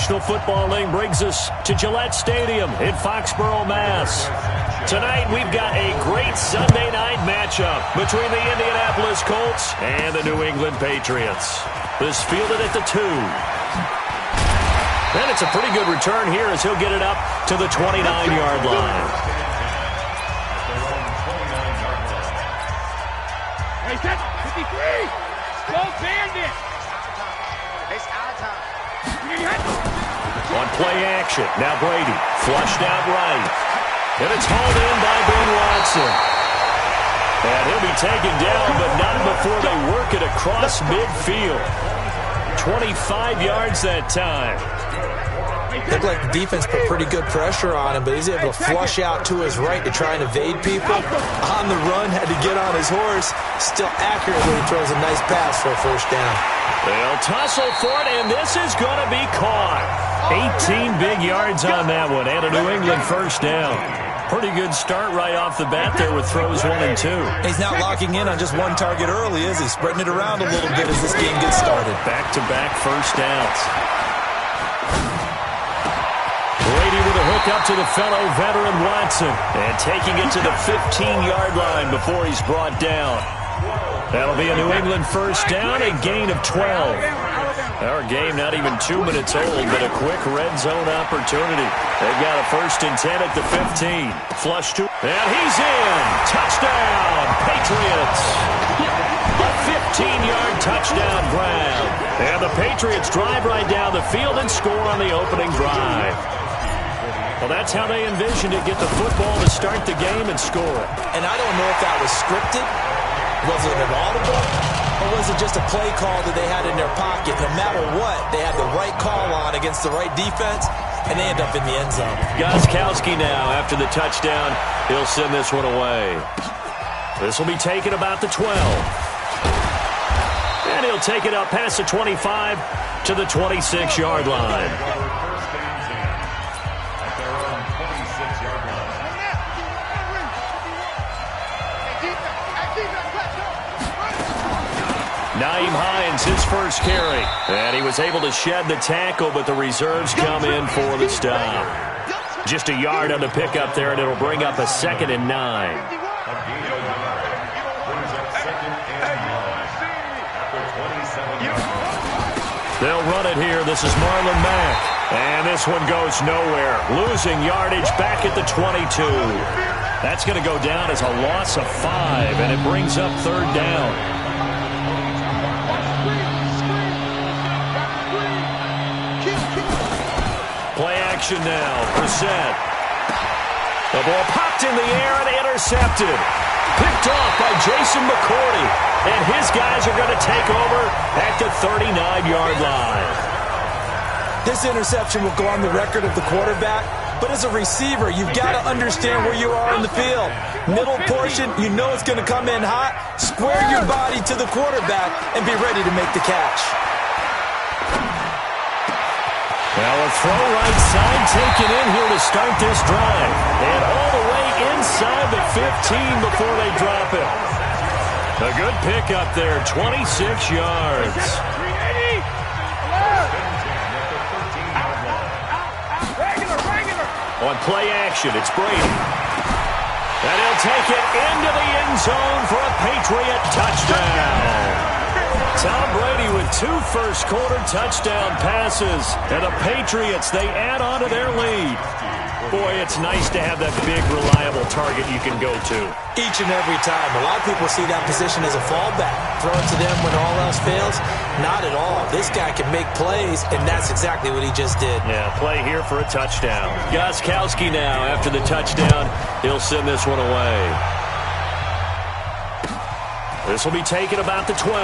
National Football League brings us to Gillette Stadium in Foxborough, Mass. Tonight, we've got a great Sunday night matchup between the Indianapolis Colts and the New England Patriots. This fielded at the 2. And it's a pretty good return here as he'll get it up to the 29-yard line. Hey, set 53. Go Bandit. It's out of time. On play action, now Brady flushed out right. And it's hauled in by Ben Watson. And he'll be taken down, but not before they work it across midfield. 25 yards that time. Looked like the defense put pretty good pressure on him, but he's able to flush out to his right to try and evade people. On the run, had to get on his horse. Still accurately throws a nice pass for a first down. They'll tussle for it, and this is going to be caught. 18 big yards on that one, and a New England first down. Pretty good start right off the bat there with throws 1 and 2. He's not locking in on just one target early, is he? Spreading it around a little bit as this game gets started. Back-to-back first downs. Brady with a hook up to the fellow veteran Watson. And taking it to the 15-yard line before he's brought down. That'll be a New England first down, a gain of 12. Our game not even 2 minutes old, but a quick red zone opportunity. They've got a 1st and 10 at the 15. Flush to, and he's in. Touchdown, Patriots. A 15-yard touchdown grab. And the Patriots drive right down the field and score on the opening drive. Well, that's how they envisioned it, get the football to start the game and score. And I don't know if that was scripted. Was it an audible? Or was it just a play call that they had in their pocket? No matter what, they had the right call on against the right defense, and they end up in the end zone. Gostkowski now, after the touchdown, he'll send this one away. This will be taken about the 12. And he'll take it up past the 25 to the 26-yard line. Nyheim Hines, his first carry. And he was able to shed the tackle, but the reserves come in for the stop. Just a yard on the pickup there, and it'll bring up a 2nd and 9. They'll run it here. This is Marlon Mack. And this one goes nowhere. Losing yardage back at the 22. That's going to go down as a loss of 5, and it brings up 3rd down. Play action now. Brissett. The ball popped in the air and intercepted. Picked off by Jason McCourty. And his guys are going to take over at the 39-yard line. This interception will go on the record of the quarterback, but as a receiver, you've got to understand where you are in the field. Middle portion, you know it's going to come in hot. Square your body to the quarterback and be ready to make the catch. Well, a throw right side taken in here to start this drive. And all the way inside the 15 before they drop it. A good pickup there, 26 yards. On play action, it's Brady. And he'll take it into the end zone for a Patriot touchdown. Tom Brady with 2 first-quarter touchdown passes. And the Patriots, they add on to their lead. Boy, it's nice to have that big, reliable target you can go to. Each and every time. A lot of people see that position as a fallback. Throw it to them when all else fails. Not at all. This guy can make plays, and that's exactly what he just did. Yeah, play here for a touchdown. Gostkowski now, after the touchdown, he'll send this one away. This will be taken about the 12.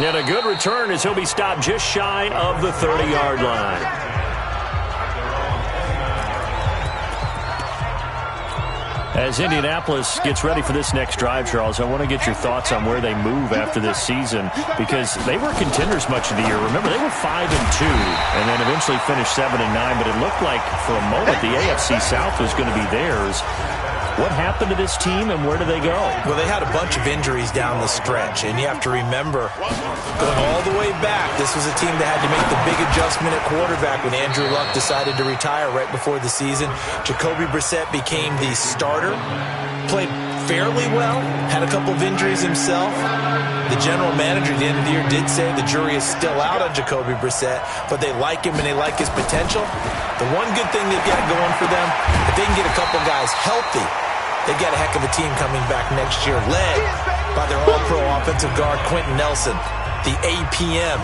And a good return as he'll be stopped just shy of the 30-yard line. As Indianapolis gets ready for this next drive, Charles, I want to get your thoughts on where they move after this season, because they were contenders much of the year. Remember, they were 5-2 and then eventually finished 7-9, but it looked like for a moment the AFC South was going to be theirs. What happened to this team, and where do they go? Well, they had a bunch of injuries down the stretch, and you have to remember, going all the way back, this was a team that had to make the big adjustment at quarterback when Andrew Luck decided to retire right before the season. Jacoby Brissett became the starter, played fairly well, had a couple of injuries himself. The general manager at the end of the year did say the jury is still out on Jacoby Brissett, but they like him and they like his potential. The one good thing they've got going for them, if they can get a couple guys healthy, they've got a heck of a team coming back next year, led by their all-pro offensive guard, Quentin Nelson, the APM,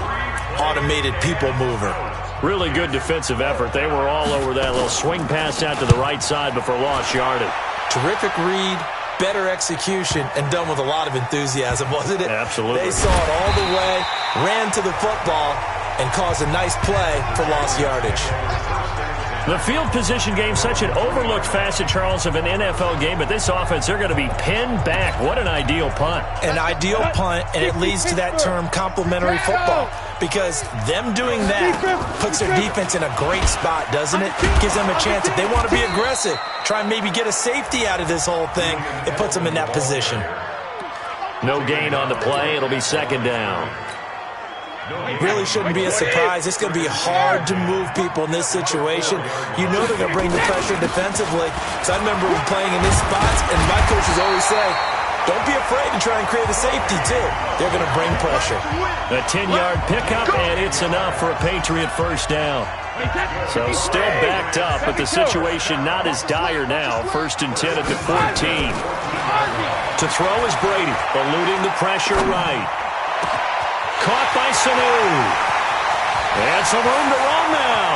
automated people mover. Really good defensive effort. They were all over that little swing pass out to the right side before lost yardage. Terrific read, better execution, and done with a lot of enthusiasm, wasn't it? Absolutely. They saw it all the way, ran to the football, and caused a nice play for lost yardage. The field position game, such an overlooked facet, Charles, of an NFL game, but this offense, they're going to be pinned back. What an ideal punt. An ideal punt, and it leads to that term complementary football, because them doing that puts their defense in a great spot, doesn't it? Gives them a chance. If they want to be aggressive, try and maybe get a safety out of this whole thing, it puts them in that position. No gain on the play. It'll be second down. Really shouldn't be a surprise. It's going to be hard to move people in this situation. You know they're going to bring the pressure defensively. So I remember playing in these spots, and my coaches always say, don't be afraid to try and create a safety, too. They're going to bring pressure. A 10-yard pickup, and it's enough for a Patriot first down. So still backed up, but the situation not as dire now. First and 10 at the 14. To throw is Brady, eluding the pressure right. Caught by Sanu. And some room to run now.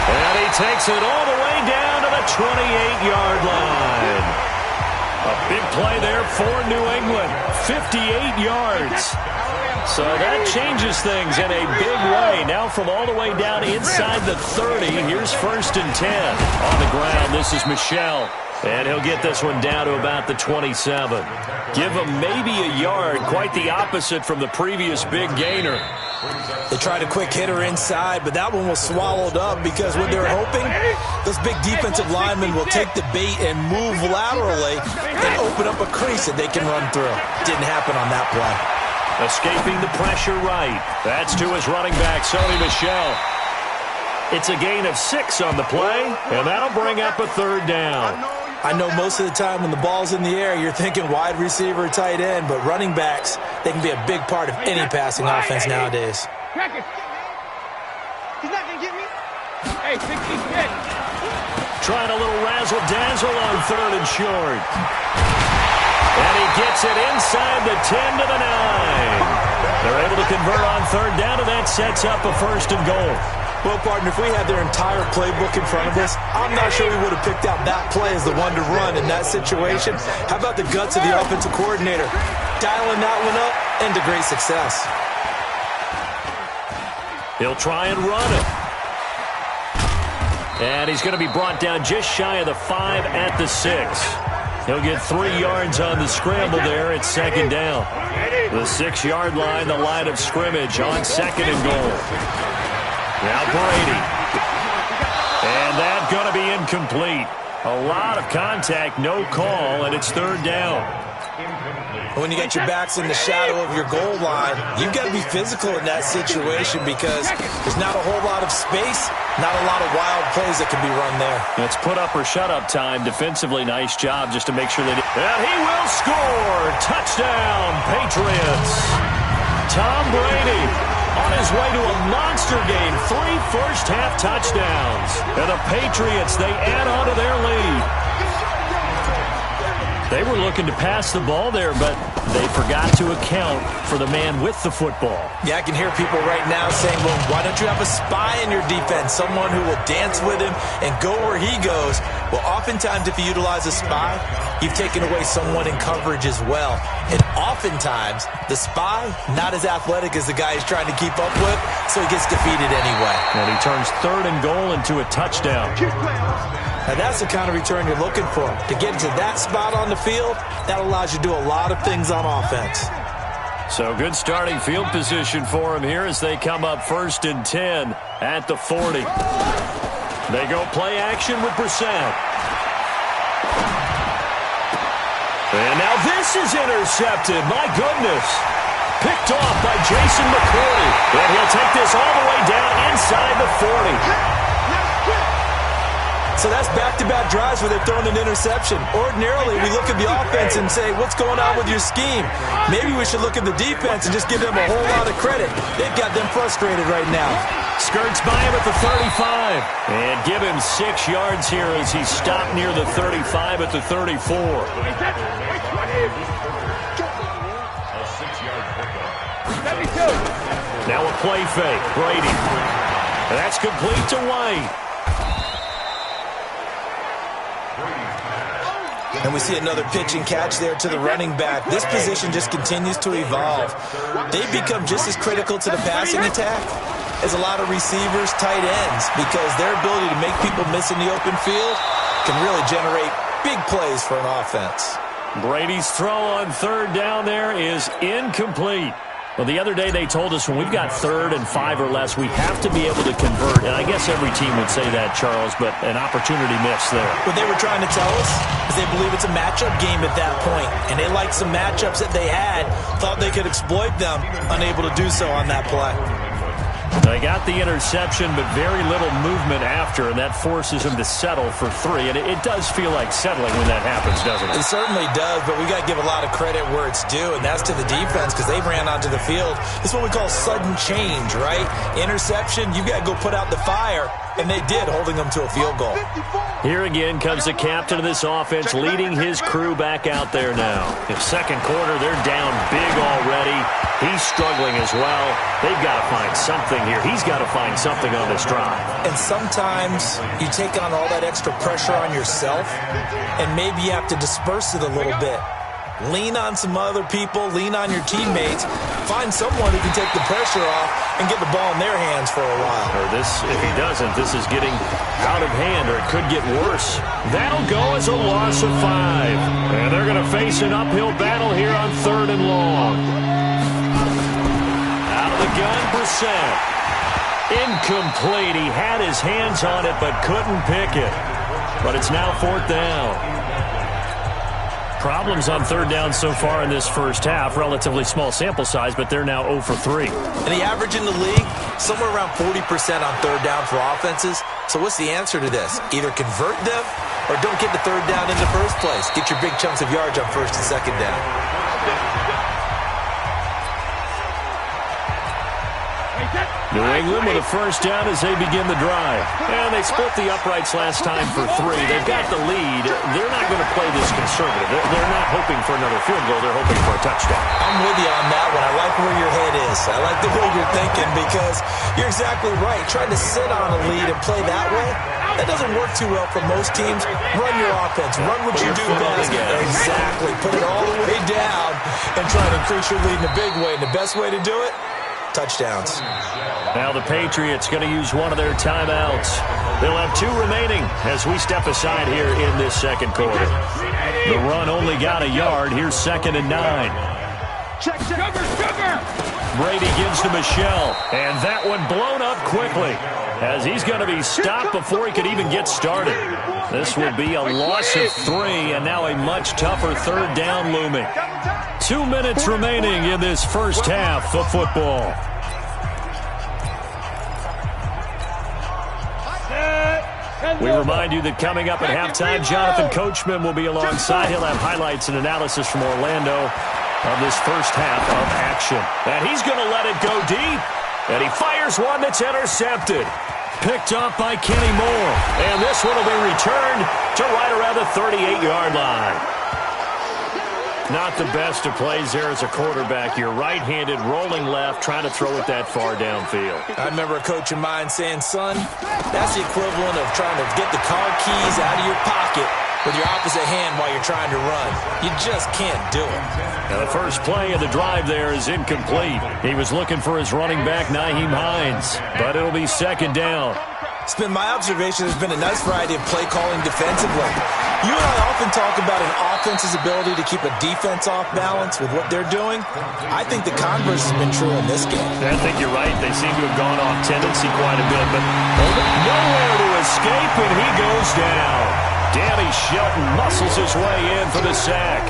And he takes it all the way down to the 28-yard line. A big play there for New England. 58 yards. So that changes things in a big way. Now from all the way down inside the 30, here's first and 10. On the ground, this is Michel. And he'll get this one down to about the 27. Give him maybe a yard, quite the opposite from the previous big gainer. They tried a quick hitter inside, but that one was swallowed up because when they're hoping, those big defensive linemen will take the bait and move laterally and open up a crease that they can run through. Didn't happen on that play. Escaping the pressure right. That's to his running back, Sony Michel. It's a gain of 6 on the play, and that'll bring up a third down. I know most of the time when the ball's in the air, you're thinking wide receiver, tight end, but running backs, they can be a big part of any passing offense nowadays. He's not going to get me. Hey, 66. Trying a little razzle-dazzle on third and short. And he gets it inside the 10 to the 9. They're able to convert on third down, and that sets up a first and goal. Well, partner, if we had their entire playbook in front of us, I'm not sure we would have picked out that play as the one to run in that situation. How about the guts of the offensive coordinator? Dialing that one up into great success. He'll try and run it. And he's going to be brought down just shy of the 5 at the 6. He'll get 3 yards on the scramble there. It's second down. The 6-yard line, the line of scrimmage on second and goal. Now Brady. And that's going to be incomplete. A lot of contact, no call, and it's third down. When you got your backs in the shadow of your goal line, you've got to be physical in that situation because there's not a whole lot of space, not a lot of wild plays that can be run there. It's put up or shut up time. Defensively, nice job just to make sure that and he will score. Touchdown, Patriots. Tom Brady on his way to a monster game. 3 first-half touchdowns. And the Patriots, they add on to their lead. They were looking to pass the ball there, but they forgot to account for the man with the football. Yeah, I can hear people right now saying, well, why don't you have a spy in your defense, someone who will dance with him and go where he goes? Well, oftentimes if you utilize a spy, you've taken away someone in coverage as well. And oftentimes, the spy, not as athletic as the guy he's trying to keep up with, so he gets defeated anyway. And he turns third and goal into a touchdown. Now, that's the kind of return you're looking for. To get into that spot on the field, that allows you to do a lot of things on offense. So good starting field position for him here as they come up first and 10 at the 40. They go play action with Brissett. And now this is intercepted. My goodness. Picked off by Jason McCourty. And he'll take this all the way down inside the 40. So that's back-to-back drives where they've thrown an interception. Ordinarily, we look at the offense and say, what's going on with your scheme? Maybe we should look at the defense and just give them a whole lot of credit. They've got them frustrated right now. Skirts by him at the 35. And give him 6 yards here as he stopped near the 35 at the 34. Now a play fake. Brady. That's complete to White. And we see another pitch and catch there to the running back. This position just continues to evolve. They've become just as critical to the passing attack as a lot of receivers, tight ends, because their ability to make people miss in the open field can really generate big plays for an offense. Brady's throw on third down there is incomplete. Well, the other day they told us when we've got 3rd and 5 or less, we have to be able to convert. And I guess every team would say that, Charles, but an opportunity missed there. What they were trying to tell us is they believe it's a matchup game at that point. And they liked some matchups that they had, thought they could exploit them, unable to do so on that play. They got the interception, but very little movement after, and that forces him to settle for 3. And it does feel like settling when that happens, doesn't it? It certainly does, but we got to give a lot of credit where it's due, and that's to the defense because they ran onto the field. It's what we call sudden change, right? Interception, you got to go put out the fire, and they did, holding them to a field goal. Here again comes the captain of this offense, leading his crew back out there now. In second quarter, they're down big already. He's struggling as well. They've got to find something here. He's got to find something on this drive. And sometimes you take on all that extra pressure on yourself, and maybe you have to disperse it a little bit. Lean on some other people, lean on your teammates, find someone who can take the pressure off and get the ball in their hands for a while. Or this, if he doesn't, this is getting out of hand, or it could get worse. That'll go as a loss of 5. And they're going to face an uphill battle here on 3rd and long. Out of the gun, Brissett. Incomplete. He had his hands on it but couldn't pick it. But it's now 4th down. Problems on 3rd down so far in this first half. Relatively small sample size, but they're now 0 for 3. And the average in the league, somewhere around 40% on 3rd down for offenses. So what's the answer to this? Either convert them or don't get the 3rd down in the first place. Get your big chunks of yards on 1st and 2nd down. New England with a first down as they begin the drive. And they split the uprights last time for 3. They've got the lead. They're not going to play this conservative. They're not hoping for another field goal. They're hoping for a touchdown. I'm with you on that one. I like where your head is. I like the way you're thinking because you're exactly right. Trying to sit on a lead and play that way, that doesn't work too well for most teams. Run your offense. Run what you do best. Exactly. Put it all the way down and try to increase your lead in a big way. And the best way to do it, touchdowns. Now the Patriots going to use one of their timeouts. They'll have 2 remaining as we step aside here in this second quarter. The run only got a yard. Here's 2nd and 9. Check. Brady gives to Michel, and that one blown up quickly as he's going to be stopped before he could even get started. This would be a loss of 3, and now a much tougher 3rd down looming. 2 minutes remaining in this first half of football. We remind you that coming up at halftime, Jonathan Coachman will be alongside. He'll have highlights and analysis from Orlando of this first half of action. And he's going to let it go deep. And he fires one that's intercepted. Picked up by Kenny Moore. And this one will be returned to right around the 38-yard line. Not the best of plays there as a quarterback. You're right-handed, rolling left, trying to throw it that far downfield. I remember a coach of mine saying, son, that's the equivalent of trying to get the car keys out of your pocket with your opposite hand while you're trying to run. You just can't do it. Now the first play of the drive there is incomplete. He was looking for his running back, Nyheim Hines, but it'll be 2nd down. It's been my observation there's been a nice variety of play calling defensively. You and I often talk about an offense's ability to keep a defense off balance with what they're doing. I think the converse has been true in this game. I think you're right. They seem to have gone off tendency quite a bit, but nowhere to escape, and he goes down. Danny Shelton muscles his way in for the sack.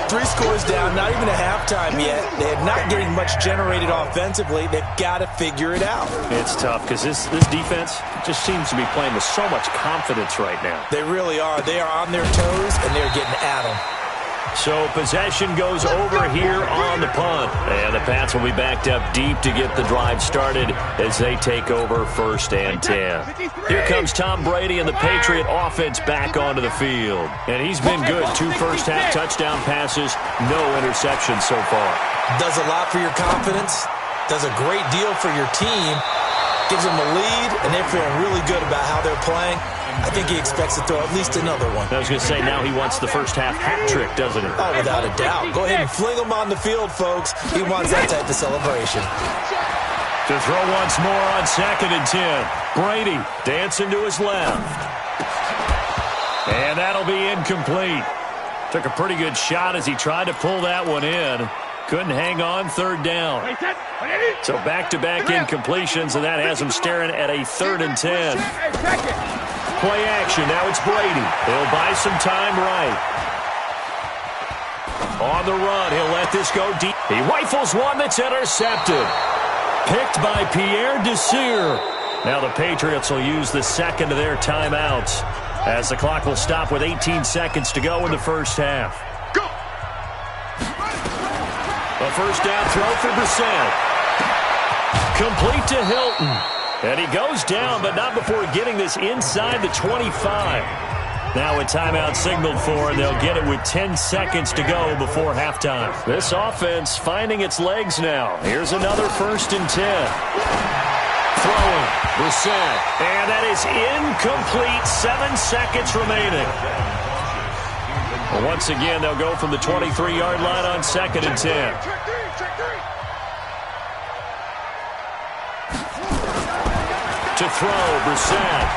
3 scores down, not even a halftime yet. They're not getting much generated offensively. They've got to figure it out. It's tough because this defense just seems to be playing with so much confidence right now. They really are. They are on their toes, and they're getting at them. So possession goes over here on the punt. And the Pats will be backed up deep to get the drive started as they take over 1st and 10. Here comes Tom Brady and the Patriot offense back onto the field. And he's been good. 2 first-half touchdown passes, no interceptions so far. Does a lot for your confidence. Does a great deal for your team. Gives them a lead, and they're feeling really good about how they're playing. I think he expects to throw at least another one. I was going to say, now he wants the first-half hat trick, doesn't he? Oh, without a doubt. Go ahead and fling him on the field, folks. He wants that type of celebration. To throw once more on 2nd and 10. Brady dancing to his left. And that'll be incomplete. Took a pretty good shot as he tried to pull that one in. Couldn't hang on 3rd down. So back-to-back incompletions, and that has him staring at a 3rd and 10. Play action. Now it's Brady. He'll buy some time right. On the run, he'll let this go deep. He rifles one that's intercepted. Picked by Pierre Desir. Now the Patriots will use the 2nd of their timeouts as the clock will stop with 18 seconds to go in the first half. A first down throw for Brissett. Complete to Hilton. And he goes down, but not before getting this inside the 25. Now a timeout signaled for, and they'll get it with 10 seconds to go before halftime. This offense finding its legs now. Here's another 1st and 10. Throwing, Brissett. And that is incomplete. 7 seconds remaining. Well, once again, they'll go from the 23-yard line on 2nd and 10. To throw, Brissett.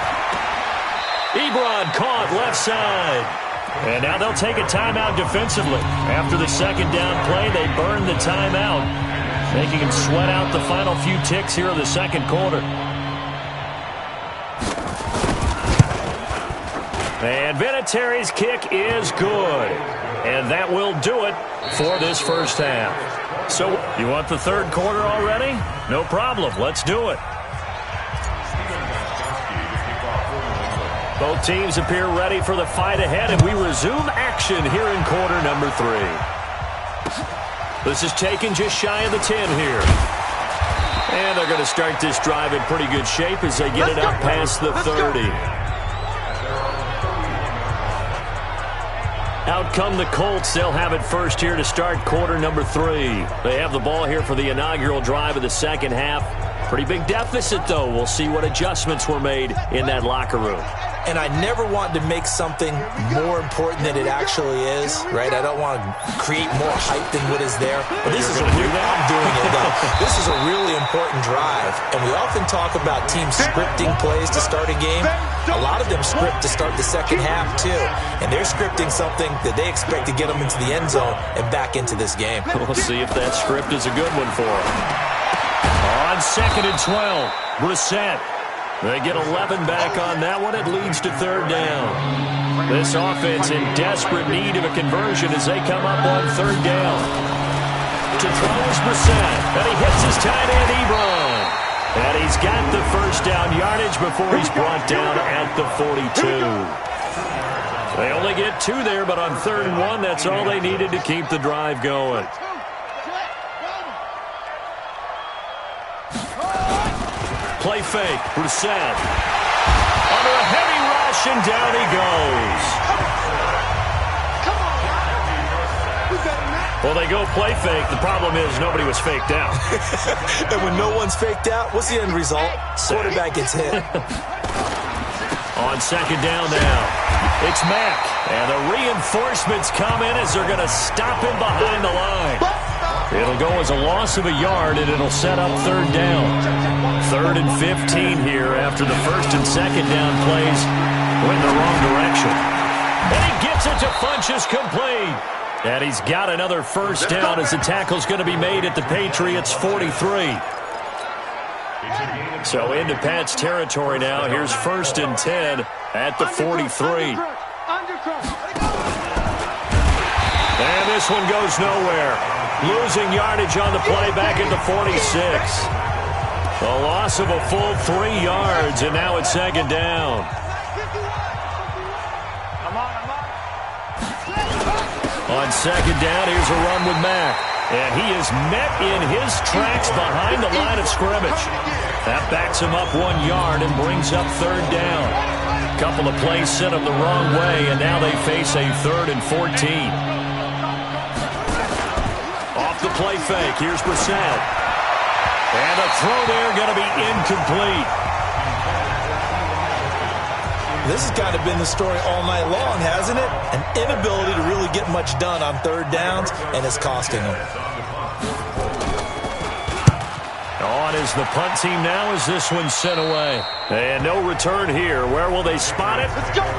Ebron caught left side. And now they'll take a timeout defensively. After the 2nd down play, they burn the timeout, making him sweat out the final few ticks here in the 2nd quarter. And Vinatieri's kick is good. And that will do it for this first half. So, you want the 3rd quarter already? No problem. Let's do it. Both teams appear ready for the fight ahead, and we resume action here in quarter number 3. This is taken just shy of the 10 here. And they're going to start this drive in pretty good shape as they get it up past the 30. Out come the Colts. They'll have it first here to start quarter number 3. They have the ball here for the inaugural drive of the 2nd half. Pretty big deficit, though. We'll see what adjustments were made in that locker room. And I never want to make something more important than it actually is, right? I don't want to create more hype than what is there. But this is I'm doing it, though. This is a really important drive. And we often talk about teams scripting plays to start a game. A lot of them script to start the 2nd half, too. And they're scripting something that they expect to get them into the end zone and back into this game. We'll see if that script is a good one for them. On 2nd and 12, Brissett. They get 11 back on that one. It leads to 3rd down. This offense in desperate need of a conversion as they come up on 3rd down. To throw is Brissett. And he hits his tight end, Ebron. And he's got the first down yardage before he's brought down at the 42. They only get 2 there, but on 3rd and 1, that's all they needed to keep the drive going. Play fake, Brissett. Under a heavy rush, and down he goes. Well, they go play fake. The problem is nobody was faked out. And when no one's faked out, what's the end result? Quarterback gets hit. On 2nd down now, it's Mack. And the reinforcements come in as they're going to stop him behind the line. It'll go as a loss of a yard, and it'll set up 3rd down. 3rd and 15 here after the 1st and 2nd down plays went the wrong direction. And he gets it to Funchess complete. And he's got another first down as the tackle's going to be made at the Patriots' 43. So into Pat's territory now. Here's 1st and 10 at the 43. And this one goes nowhere. Losing yardage on the play back at the 46. A loss of a full 3 yards, and now it's second down. On second down, here's a run with Mack. And he is met in his tracks behind the line of scrimmage. That backs him up 1 yard and brings up third down. A couple of plays sent him the wrong way, and now they face a 3rd and 14. Off the play fake, here's Brissett. And a throw there going to be incomplete. This has kind of been the story all night long, hasn't it? An inability to really get much done on third downs, and it's costing them. On is the punt team now as this one's sent away. And no return here. Where will they spot it?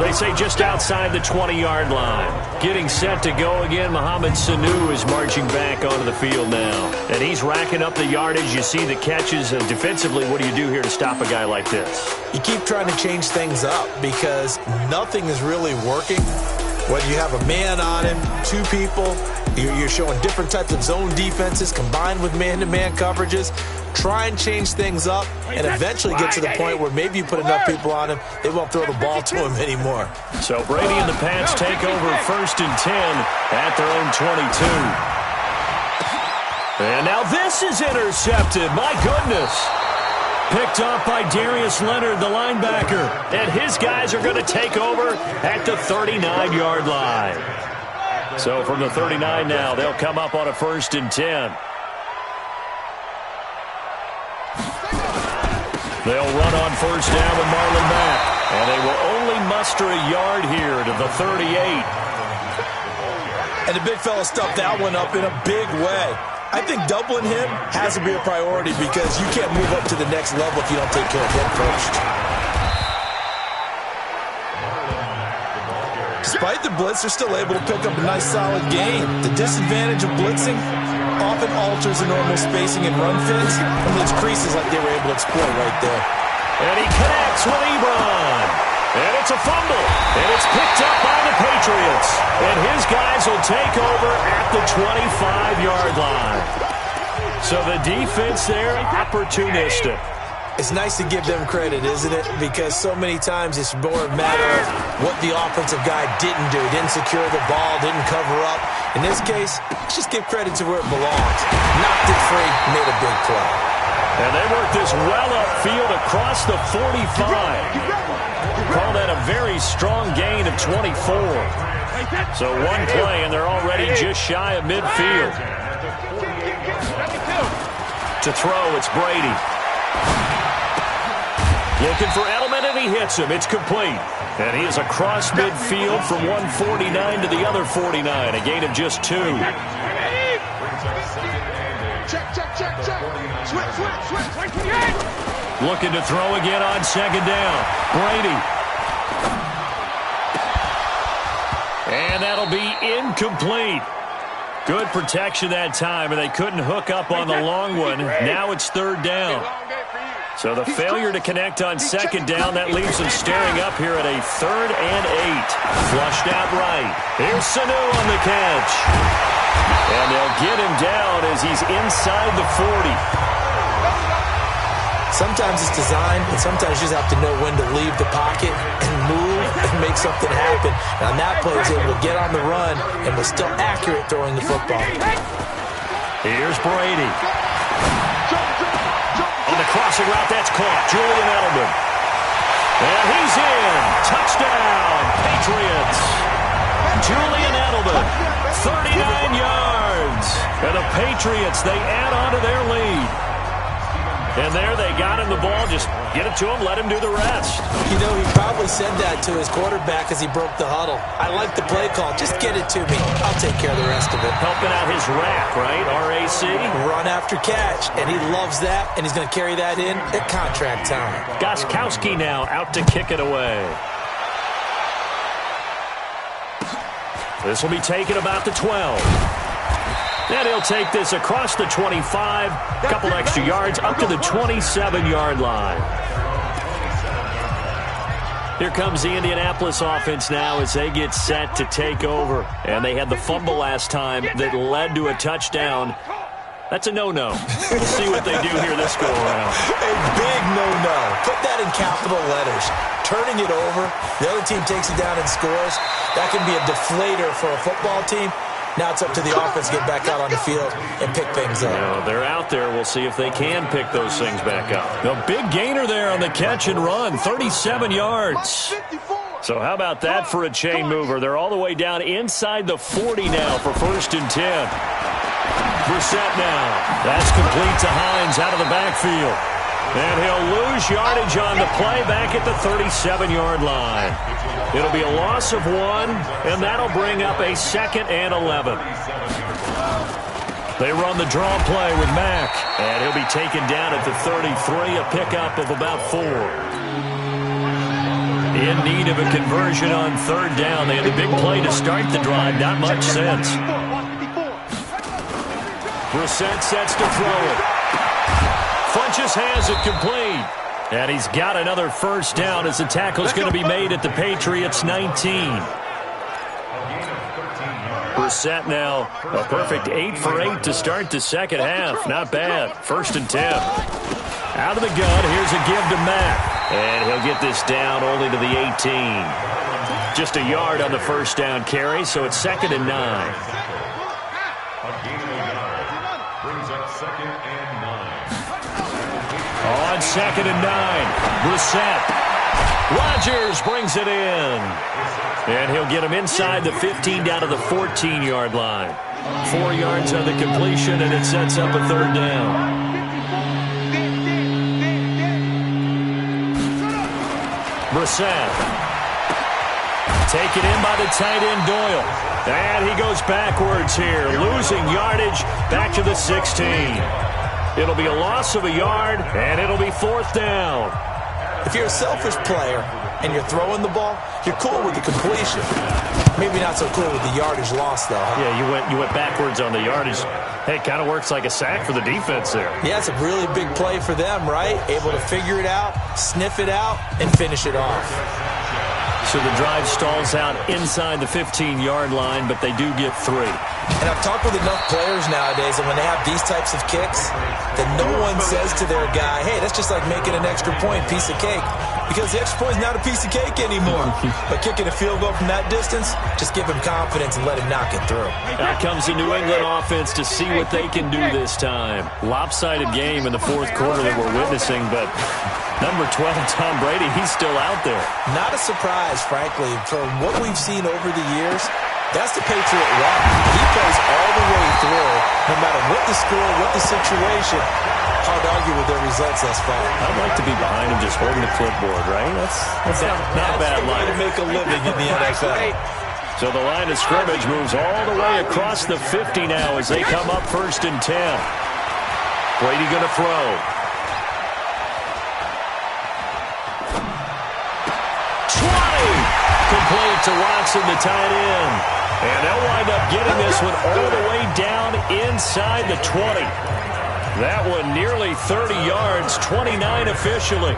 They say just outside the 20-yard line. Getting set to go again, Mohamed Sanu is marching back onto the field now. And he's racking up the yardage. You see the catches. And defensively, what do you do here to stop a guy like this? You keep trying to change things up because nothing is really working. Whether you have a man on him, 2 people, you're showing different types of zone defenses combined with man-to-man coverages. Try and change things up and eventually get to the point where maybe you put enough people on him, they won't throw the ball to him anymore. So Brady and the Pats take over 1st and 10 at their own 22. And now this is intercepted. My goodness. Picked off by Darius Leonard, the linebacker. And his guys are going to take over at the 39-yard line. So from the 39 now, they'll come up on a 1st and 10. They'll run on 1st down with Marlon Mack. And they will only muster a yard here to the 38. And the big fella stuffed that one up in a big way. I think doubling him has to be a priority because you can't move up to the next level if you don't take care of him first. Despite the blitz, they're still able to pick up a nice solid gain. The disadvantage of blitzing often alters the normal spacing and run fits and leaves creases like they were able to exploit right there. And he connects with Ebron. And it's a fumble. And it's picked up by the Patriots. And his guys will take over at the 25-yard line. So the defense there, opportunistic. It's nice to give them credit, isn't it? Because so many times it's more a matter of what the offensive guy didn't do. Didn't secure the ball, didn't cover up. In this case, let's just give credit to where it belongs. Knocked it free, made a big play. And they work this well upfield across the 45. Call that a very strong gain of 24. So one play, and they're already just shy of midfield. To throw, it's Brady. Looking for Edelman, and he hits him. It's complete. And he is across midfield from 149 to the other 49. A gain of just 2. Check. Switch. Looking to throw again on 2nd down. Brady. And that'll be incomplete. Good protection that time, and they couldn't hook up on the long one. Now it's 3rd down. So the failure to connect on 2nd down, that leaves them staring up here at a 3rd and 8. Flushed out right. Here's Sanu on the catch. And they'll get him down as he's inside the 40. Sometimes it's designed, and sometimes you just have to know when to leave the pocket and move and make something happen. And on that play, he's able to get on the run and was still accurate throwing the football. Here's Brady. On the crossing route, that's caught. Julian Edelman. And he's in. Touchdown, Patriots. Julian Edelman, 39 yards. And the Patriots, they add on to their lead. And there they got him the ball. Just get it to him, let him do the rest. You know, he probably said that to his quarterback as he broke the huddle. I like the play call. Just get it to me. I'll take care of the rest of it. Helping out his rack, right? RAC. Run after catch. And he loves that, and he's going to carry that in at contract time. Gostkowski now out to kick it away. This will be taken about the 12. And he'll take this across the 25, a couple extra yards, up to the 27-yard line. Here comes the Indianapolis offense now as they get set to take over. And they had the fumble last time that led to a touchdown. That's a no-no. We'll see what they do here this go-around. A big no-no. Put that in capital letters. Turning it over, the other team takes it down and scores. That can be a deflator for a football team. Now it's up to the offense to get back out on the field and pick things up. Well, they're out there. We'll see if they can pick those things back up. The big gainer there on the catch and run, 37 yards. So how about that for a chain mover? They're all the way down inside the 40 now for 1st and 10. Brissett now. That's complete to Hines out of the backfield. And he'll lose yardage on the play back at the 37-yard line. It'll be a loss of 1, and that'll bring up a 2nd and 11. They run the draw play with Mack, and he'll be taken down at the 33, a pickup of about 4. In need of a conversion on 3rd down. They had a big play to start the drive. Not much sense. Brissett sets to throw it. Funchess has it complete. And he's got another 1st down as the tackle's going to be made at the Patriots' 19. Brissett now a perfect 8 for 8 to start the 2nd half. Not bad. 1st and 10. Out of the gun, here's a give to Mack. And he'll get this down only to the 18. Just a yard on the 1st down carry, so it's 2nd and 9. On 2nd and 9, Brissett. Rodgers brings it in. And he'll get him inside the 15 down to the 14-yard line. 4 yards on the completion, and it sets up a 3rd down. Brissett. Taken in by the tight end Doyle. And he goes backwards here, losing yardage back to the 16. It'll be a loss of a yard, and it'll be 4th down. If you're a selfish player and you're throwing the ball, you're cool with the completion. Maybe not so cool with the yardage loss, though. Huh? Yeah, you went backwards on the yardage. Hey, it kind of works like a sack for the defense there. Yeah, it's a really big play for them, right? Able to figure it out, sniff it out, and finish it off. So the drive stalls out inside the 15-yard line, but they do get 3. And I've talked with enough players nowadays, and when they have these types of kicks, that no one says to their guy, hey, that's just like making an extra point, piece of cake. Because the extra point is not a piece of cake anymore. But kicking a field goal from that distance, just give him confidence and let him knock it through. Out comes the New England offense to see what they can do this time. Lopsided game in the 4th quarter that we're witnessing, but number 12, Tom Brady, he's still out there. Not a surprise, frankly. For what we've seen over the years, that's the Patriot walk. He plays all the way through, no matter what the score, what the situation. Hard to argue with their results thus far. I'd like to be behind him just holding the clipboard, right? That's not a bad line. To make a living in the NFL. So the line of scrimmage moves all the way across the 50 now as they come up 1st and 10. Brady going to throw. Complete to Watson, the tight end. And they'll wind up getting this one all the way down inside the 20. That one nearly 30 yards, 29 officially.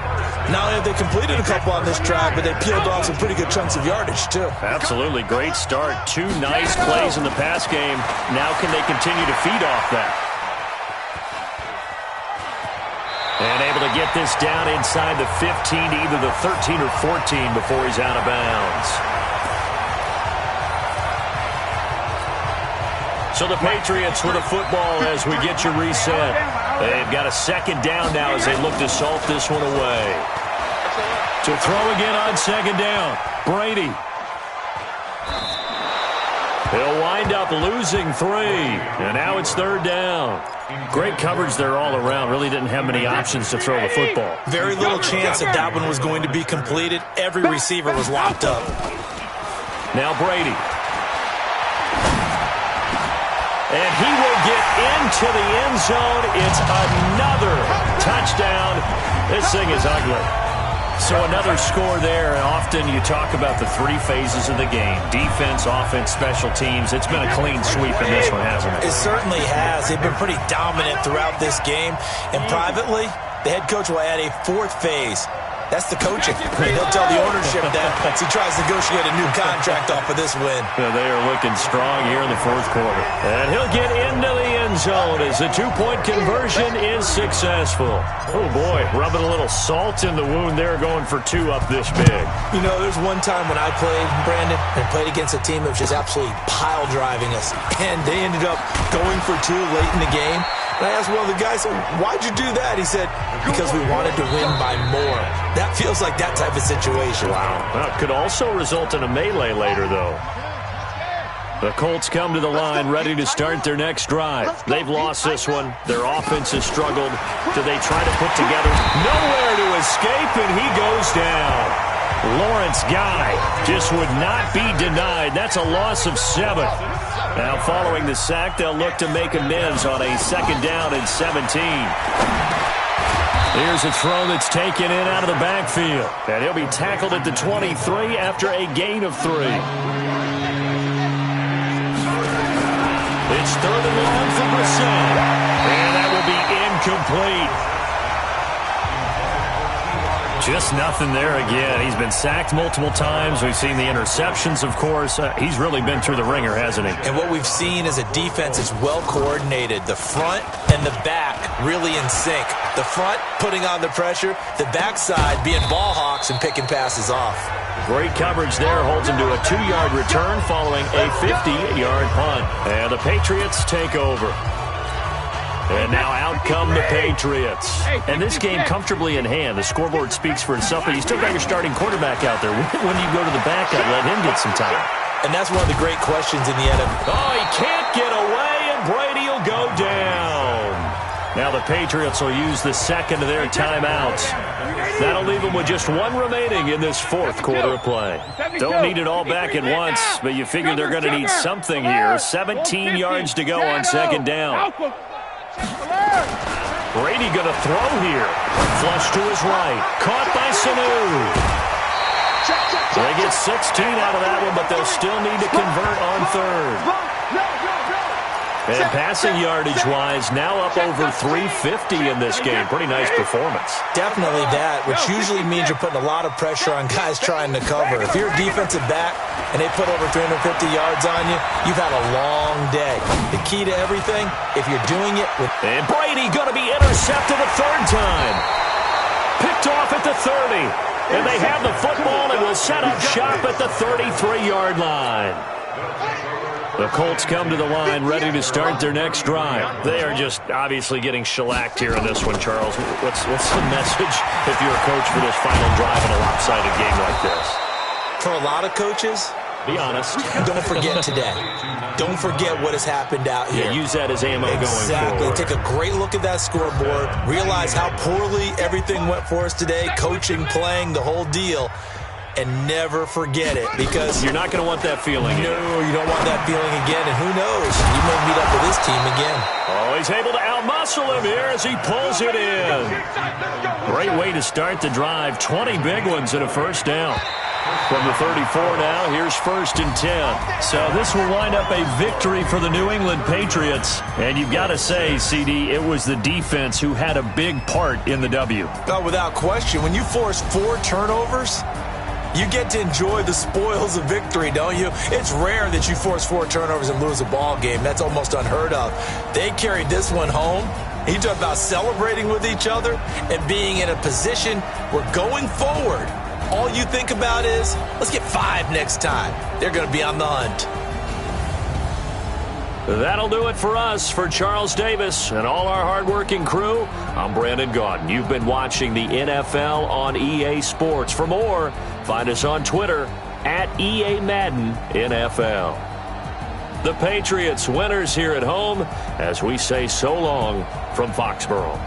Not only have they completed a couple on this drive, but they peeled off some pretty good chunks of yardage, too. Absolutely. Great start. 2 nice plays in the pass game. Now can they continue to feed off that? And able to get this down inside the 15 to either the 13 or 14 before he's out of bounds. So the Patriots with a football as we get you reset. They've got a 2nd down now as they look to salt this one away. To throw again on 2nd down. Brady. He'll wind up losing 3. And now it's 3rd down. Great coverage there all around. Really didn't have many options to throw the football. Very little chance that that one was going to be completed. Every receiver was locked up. Now Brady. And he will get into the end zone. It's another touchdown. This thing is ugly. So another score there. Often you talk about the 3 phases of the game. Defense, offense, special teams. It's been a clean sweep in this one, hasn't it? It certainly has. They've been pretty dominant throughout this game. And privately, the head coach will add a 4th phase. That's the coaching. He'll tell the ownership that as he tries to negotiate a new contract off of this win. Yeah, they are looking strong here in the fourth quarter. And he'll get into the end zone as the two-point conversion is successful. Oh, boy, rubbing a little salt in the wound there, going for two up this big. You know, there's one time when I played, Brandon, and played against a team that was just absolutely pile driving us, and they ended up going for two late in the game. And I asked one of the guys, so why'd you do that? He said, because we wanted to win by more. That feels like that type of situation. Wow. Well, it could also result in a melee later, though. The Colts come to the line ready to start their next drive. They've lost this one. Their offense has struggled. Do they try to put together? Nowhere to escape, and he goes down. Lawrence Guy just would not be denied. That's a loss of 7. Now, following the sack, they'll look to make amends on a second down and 17. Here's a throw that's taken in out of the backfield. And he'll be tackled at the 23 after a gain of 3. It's 3rd and long for Brissett. And that will be incomplete. Just nothing there again. He's been sacked multiple times. We've seen the interceptions, of course. He's really been through the ringer, hasn't he? And what we've seen is a defense is well coordinated. The front and the back really in sync. The front putting on the pressure. The backside being ball hawks and picking passes off. Great coverage there. Holds him to a 2-yard return following a 50-yard punt. And the Patriots take over. And now out come the Patriots. And this game comfortably in hand. The scoreboard speaks for itself, but you still got your starting quarterback out there. When do you go to the backup, let him get some time? And that's one of the great questions in the NFL. Oh, he can't get away, and Brady will go down. Now the Patriots will use the second of their timeouts. That'll leave them with just one remaining in this fourth quarter of play. Don't need it all back at once, but you figure they're going to need something here. 17 yards to go on second down. Brady going to throw here. Flush to his right. Caught by Sanu. They get 16 out of that one, but they'll still need to convert on third. And passing yardage-wise, now up over 350 in this game. Pretty nice performance. Definitely that, which usually means you're putting a lot of pressure on guys trying to cover. If you're a defensive back and they put over 350 yards on you, you've had a long day. The key to everything, if you're doing it with... And Brady going to be intercepted a third time. Picked off at the 30. And they have the football and will set up shop at the 33-yard line. The Colts come to the line ready to start their next drive. They are just obviously getting shellacked here in this one, Charles. What's the message if you're a coach for this final drive in a lopsided game like this? For a lot of coaches, be honest. Don't forget today. Don't forget what has happened out here. Yeah, use that as ammo going forward. Exactly. Take a great look at that scoreboard. Realize how poorly everything went for us today. Coaching, playing, the whole deal. And never forget it, because you're not going to want that feeling. No, you don't want that feeling again. And who knows? You may meet up with this team again. Oh, he's able to outmuscle him here as he pulls it in. Great way to start the drive. 20 big ones and a first down. From the 34 now, here's 1st and 10. So this will wind up a victory for the New England Patriots. And you've got to say, CD, it was the defense who had a big part in the W. Oh, without question. When you force 4 turnovers, you get to enjoy the spoils of victory, don't you? It's rare that you force 4 turnovers and lose a ball game. That's almost unheard of. They carried this one home. He talked about celebrating with each other and being in a position where going forward, all you think about is, let's get 5 next time. They're going to be on the hunt. That'll do it for us. For Charles Davis and all our hardworking crew, I'm Brandon Gaudin. You've been watching the NFL on EA Sports. For more, find us on Twitter at EA Madden NFL. The Patriots winners here at home as we say so long from Foxborough.